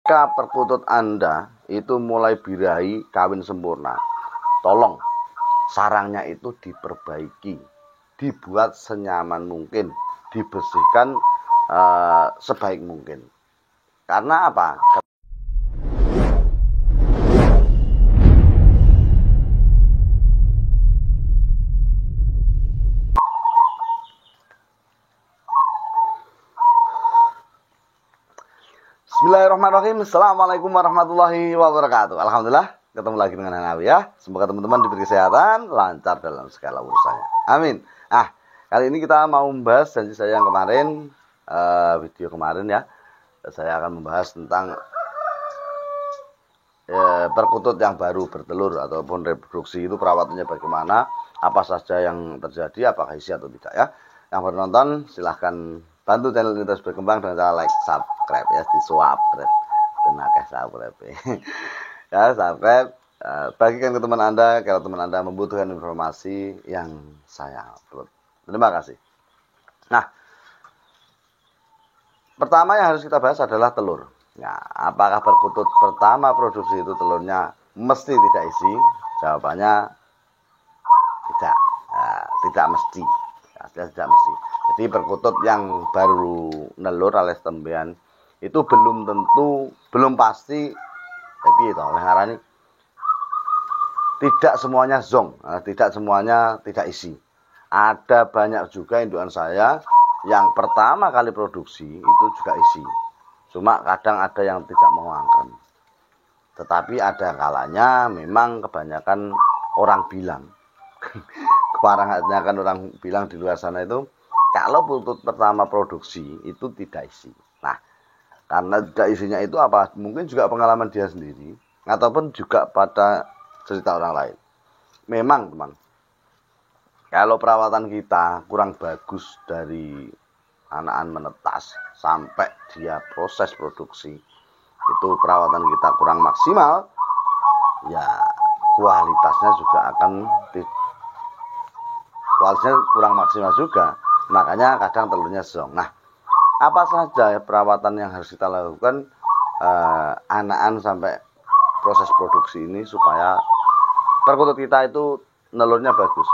Jika perkutut Anda itu mulai birahi kawin sempurna, tolong sarangnya itu diperbaiki, dibuat senyaman mungkin, dibersihkan sebaik mungkin. Karena apa? Bismillahirrahmanirrahim. Assalamualaikum warahmatullahi wabarakatuh. Alhamdulillah ketemu lagi dengan Nabi ya. Semoga teman-teman diberi kesehatan, lancar dalam segala urusannya. Amin. Kali ini kita mau membahas janji saya yang kemarin, video kemarin ya. Saya akan membahas tentang perkutut yang baru bertelur ataupun reproduksi itu perawatannya bagaimana, apa saja yang terjadi, apakah isi atau tidak ya. Yang baru nonton silahkan bantu channel ini terus berkembang dengan cara like, subscribe ya, di subscribe tenaga subscribe ya, subscribe, bagikan ke teman Anda kalau teman Anda membutuhkan informasi yang saya upload. Terima kasih. Nah, pertama yang harus kita bahas adalah telur. Nah, apakah perkutut pertama produksi itu telurnya mesti tidak isi? Jawabannya tidak. Tidak mesti. Tidak mesti. Jadi perkutut yang baru nelur alias tembean itu belum pasti tapi itu oleh ngarani tidak semuanya zong, tidak semuanya tidak isi. Ada banyak juga indukan saya yang pertama kali produksi itu juga isi. Cuma kadang ada yang tidak mau angkrem. Tetapi ada kalanya memang kebanyakan orang bilang kebanyakan orang bilang di luar sana itu kalau perkutut pertama produksi itu tidak isi. Nah, karena tidak isinya itu apa? Mungkin juga pengalaman dia sendiri ataupun juga pada cerita orang lain. Memang teman, kalau perawatan kita kurang bagus dari anakan menetas sampai dia proses produksi, itu perawatan kita kurang maksimal, ya kualitasnya kurang maksimal juga. Makanya kadang telurnya zong. Nah, apa saja ya perawatan yang harus kita lakukan anakan sampai proses produksi ini supaya perkutut kita itu nelurnya bagus.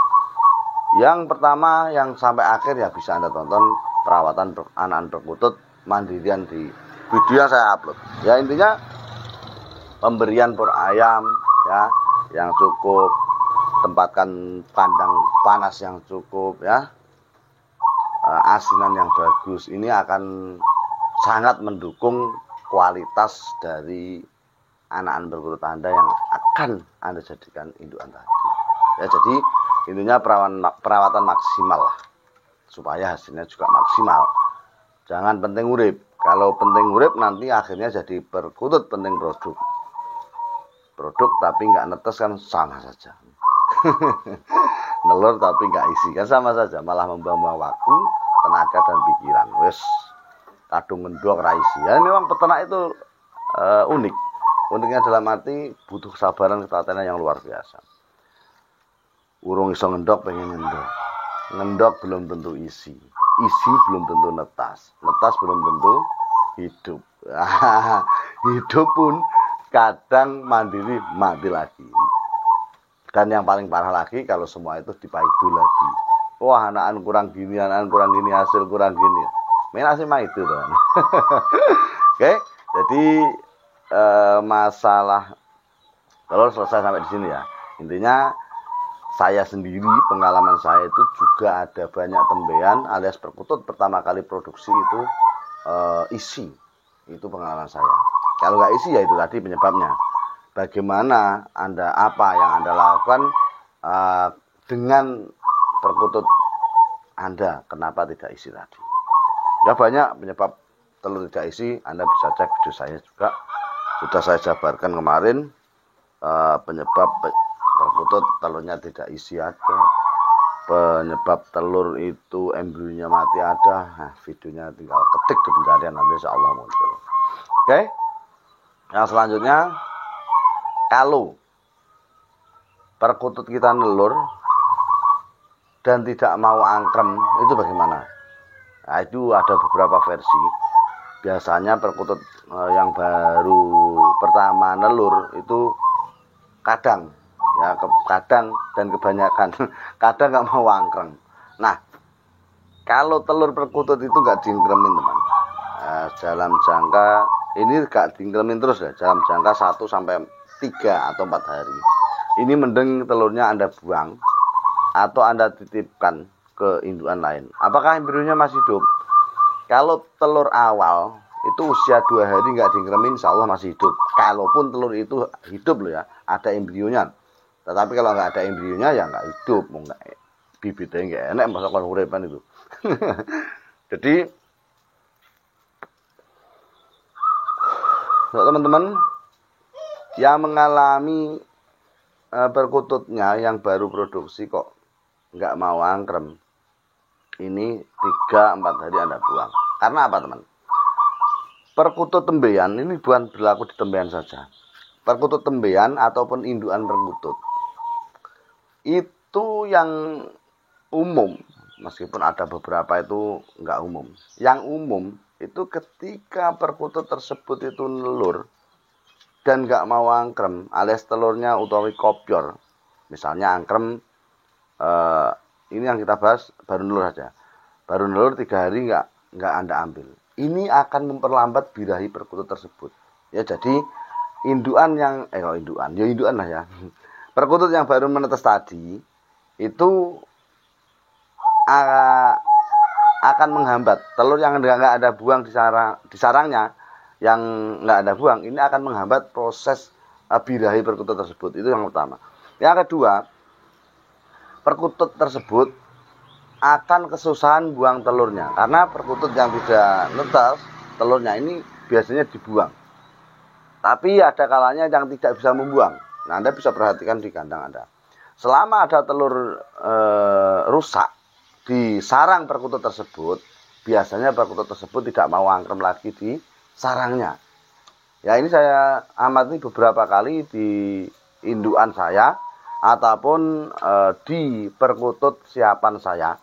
Yang pertama yang sampai akhir ya bisa Anda tonton perawatan anakan perkutut mandirian di video yang saya upload. Ya intinya pemberian pur ayam ya yang cukup, tempatkan kandang panas yang cukup ya, asinan yang bagus, ini akan sangat mendukung kualitas dari anakan perkutut Anda yang akan Anda jadikan indukan tadi. Ya, jadi intinya perawatan maksimal lah supaya hasilnya juga maksimal. Jangan penting urip. Kalau penting urip nanti akhirnya jadi perkutut penting produk tapi nggak netes kan sama saja. Nelur tapi nggak isi kan sama saja, malah membuang-buang waktu, tenaga dan pikiran. Wes kadung ngendok ra isi. Ya memang peternak itu unik. Uniknya dalam arti butuh kesabaran, ketelatenan yang luar biasa. Urung iso ngendok pengen ngendok. Ngendok belum tentu isi. Isi belum tentu netas. Netas belum tentu hidup. Hidup pun kadang mandiri mati lagi. Dan yang paling parah lagi kalau semua itu dipaidu lagi. Wah, anakan kurang gini, hasil kurang gini. Main asih mah itu teman. Oke, jadi masalah telur selesai sampai di sini ya. Intinya saya sendiri, pengalaman saya itu juga ada banyak tembean alias perkutut pertama kali produksi itu isi. Itu pengalaman saya. Kalau nggak isi ya itu tadi penyebabnya. Bagaimana apa yang Anda lakukan dengan perkutut Anda, kenapa tidak isi tadi? Ya banyak penyebab telur tidak isi, Anda bisa cek video saya juga. Sudah saya jabarkan kemarin penyebab perkutut telurnya tidak isi ada. Penyebab telur itu embrionya mati ada. Nah, videonya tinggal ketik di pencarian nanti insyaallah muncul. Oke. Yang selanjutnya, kalau perkutut kita nelur dan tidak mau angkrem, itu bagaimana? Nah, itu ada beberapa versi. biasanya perkutut yang baru pertama nelur itu kadang ya kadang dan kebanyakan kadang nggak mau angkreng. Nah, kalau telur perkutut itu nggak diingkremin teman, dalam jangka ini nggak diingkremin terus ya, dalam jangka 1 sampai 3 atau 4 hari. Ini mending telurnya Anda buang atau Anda titipkan ke indukan lain. Apakah embrionya masih hidup? Kalau telur awal itu usia 2 hari nggak diingkremin, insya Allah masih hidup. Kalaupun telur itu hidup loh ya, ada embrionya. Tetapi kalau nggak ada embrionya ya nggak hidup, mau nggak bibitnya nggak enak, masa kon uripan itu. Jadi teman-teman yang mengalami perkututnya yang baru produksi kok nggak mau angkrem, ini 3-4 hari Anda buang. Karena apa teman? Perkutut tembean ini bukan berlaku di tembean saja. Perkutut tembean ataupun indukan perkutut itu yang umum, meskipun ada beberapa itu nggak umum. Yang umum itu ketika perkutut tersebut itu nelur dan nggak mau angkrem, alias telurnya utawi kopyor, misalnya angkrem, ini yang kita bahas baru nelur saja, baru nelur 3 hari nggak Anda ambil, ini akan memperlambat birahi perkutut tersebut. Ya jadi indukan yang indukan lah ya, perkutut yang baru menetes tadi itu akan menghambat telur yang nggak ada buang di sarangnya, yang nggak ada buang, ini akan menghambat proses birahi perkutut tersebut. Itu yang pertama. Yang kedua, perkutut tersebut akan kesusahan buang telurnya, karena perkutut yang tidak netes telurnya ini biasanya dibuang, tapi ada kalanya yang tidak bisa membuang. Nah, Anda bisa perhatikan di kandang Anda, selama ada telur rusak di sarang perkutut tersebut, biasanya perkutut tersebut tidak mau angkrem lagi di sarangnya. Ya, ini saya amati beberapa kali di indukan saya ataupun di perkutut siapan saya,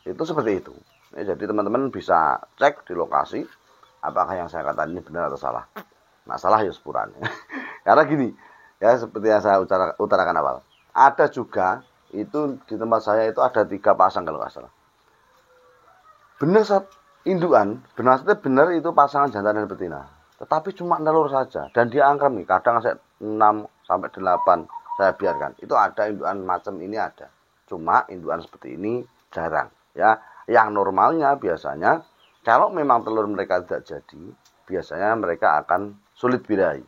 itu seperti itu. Ya, jadi teman-teman bisa cek di lokasi apakah yang saya katakan ini benar atau salah. Nah, salah ya sepuran. Karena gini, ya seperti yang saya utarakan awal, ada juga itu di tempat saya itu ada 3 pasang kalau nggak salah. Benar saat indukan, benar itu pasangan jantan dan betina, tetapi cuma nelur saja dan dia angkrem nih, kadang saya 6 sampai 8 saya biarkan. Itu ada indukan macam ini ada. Cuma indukan seperti ini jarang ya. Yang normalnya biasanya kalau memang telur mereka tidak jadi, biasanya mereka akan sulit birahi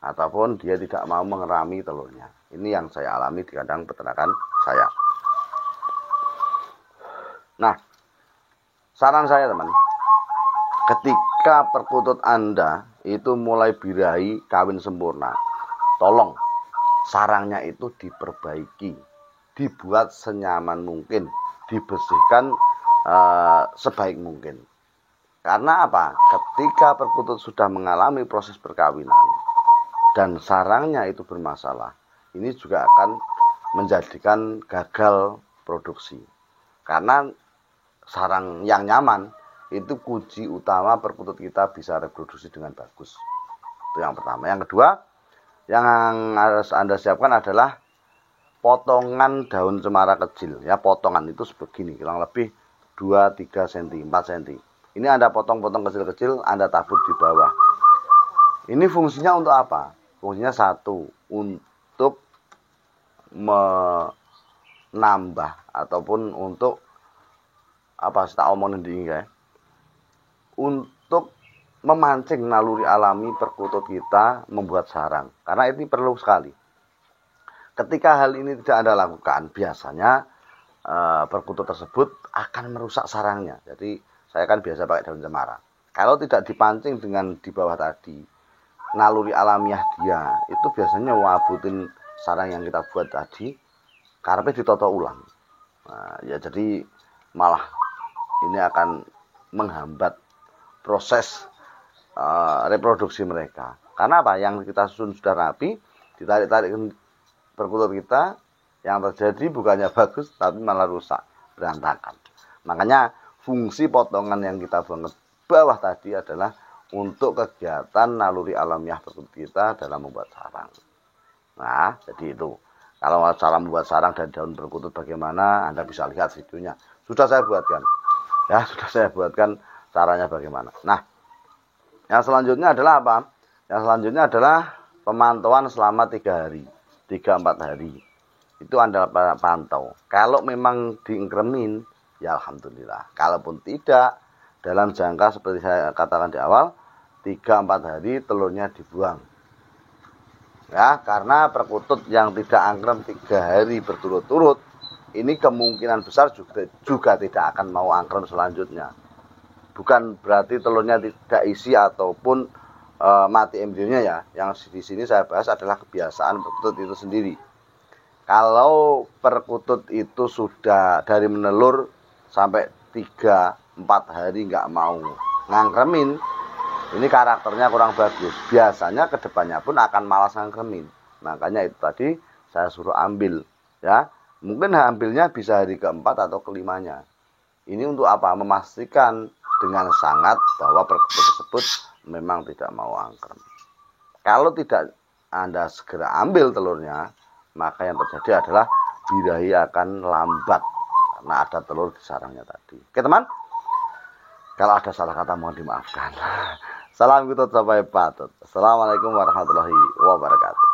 ataupun dia tidak mau mengerami telurnya. Ini yang saya alami di kandang peternakan saya. Nah, saran saya teman, ketika perkutut Anda itu mulai birahi kawin sempurna, tolong sarangnya itu diperbaiki, dibuat senyaman mungkin, dibersihkan sebaik mungkin. Karena apa? Ketika perkutut sudah mengalami proses perkawinan dan sarangnya itu bermasalah, ini juga akan menjadikan gagal produksi. Karena sarang yang nyaman itu kunci utama perkutut kita bisa reproduksi dengan bagus. Itu yang pertama. Yang kedua, yang harus Anda siapkan adalah potongan daun cemara kecil. Ya, potongan itu sebegini, kurang lebih 2-3 cm, 4 cm. Ini Anda potong-potong kecil-kecil, Anda tabur di bawah. Ini fungsinya untuk apa? Fungsinya satu, untuk menambah ataupun untuk apa tak omongin di ya, untuk memancing naluri alami perkutut kita membuat sarang. Karena ini perlu sekali. Ketika hal ini tidak Anda lakukan, biasanya perkutut tersebut akan merusak sarangnya. Jadi saya kan biasa pakai daun cemara. Kalau tidak dipancing dengan di bawah tadi, naluri alamiah dia itu biasanya wabutin sarang yang kita buat tadi, karena ditoto ulang. Nah, ya jadi malah ini akan menghambat proses reproduksi mereka. Karena apa? Yang kita susun sudah rapi, ditarik-tarik perkutut kita, yang terjadi bukannya bagus tapi malah rusak, berantakan. Makanya fungsi potongan yang kita buang bawah tadi adalah untuk kegiatan naluri alamiah perkutut kita dalam membuat sarang. Nah, jadi itu. Kalau cara membuat sarang dari daun perkutut bagaimana, Anda bisa lihat videonya. Sudah saya buatkan. Ya, sudah saya buatkan caranya bagaimana. Nah, yang selanjutnya adalah apa? Yang selanjutnya adalah pemantauan selama 3 hari. 3-4 hari. Itu Anda pantau. Kalau memang diingkremin, ya alhamdulillah. Kalaupun tidak, dalam jangka seperti saya katakan di awal, 3-4 hari telurnya dibuang. Ya, karena perkutut yang tidak angkrem 3 hari berturut-turut, ini kemungkinan besar juga tidak akan mau angkrem selanjutnya. Bukan berarti telurnya tidak isi ataupun mati embrionya ya. Yang di sini saya bahas adalah kebiasaan perkutut itu sendiri. Kalau perkutut itu sudah dari menelur sampai 3-4 hari nggak mau ngangkremin, ini karakternya kurang bagus. Biasanya kedepannya pun akan malas ngangkremin. Makanya itu tadi saya suruh ambil, ya. Mungkin ambilnya bisa hari keempat atau kelimanya. Ini untuk apa? Memastikan dengan sangat bahwa perkutut tersebut memang tidak mau angkrem. Kalau tidak Anda segera ambil telurnya, maka yang terjadi adalah birahi akan lambat karena ada telur di sarangnya tadi. Oke teman, kalau ada salah kata mohon dimaafkan. Salam kutut sampai patut. Assalamualaikum warahmatullahi wabarakatuh.